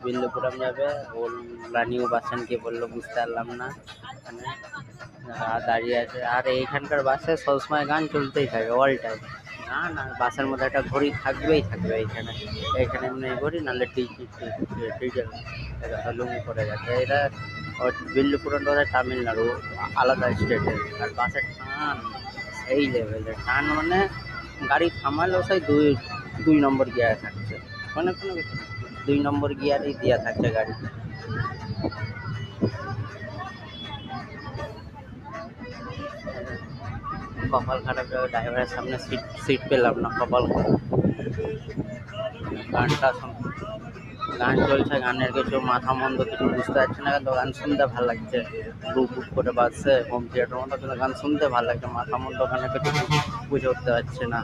বিল্লুপুরম যাবে, OLA new bus stand কে বললো বুঝতে পারলাম না। মানে দাঁড়িয়ে আছে, আর এইখানকার বাসে সবসময় গান চলতেই থাকে, অল টাইম গান। আর বাসের মধ্যে একটা ঘড়ি থাকবেই থাকবে এইখানে, এখানে এমনি ঘড়ি নাহলে ডিজেল লুঙ্গি পড়ে গেছে। এটা বিল্লুপুরম বোধহয় তামিলনাড়ু, আলাদা স্টেটের। আর বাসের টান সেই লেভেলের টান, মানে গাড়ি থামালেও সেই দুই দুই নম্বর গিয়ারে থাকছে, মানে কোনো 2 নম্বর গিয়ারেই দেওয়া থাকছে গাড়ি। কপাল খারাপ, ড্রাইভারের সামনে সিট পেলাম না, কপাল খারাপ। গান চলছে, গানের কিছু মাথা মন্দ কিছু বুঝতে পারছি না, কিন্তু গান শুনতে ভালো লাগছে। বুক বুক করে বাজছে হোম থিয়েটার মতো, কিন্তু গান শুনতে ভালো লাগছে। মাথা মন্দ গানে কিছু বুঝে উঠতে পারছি না।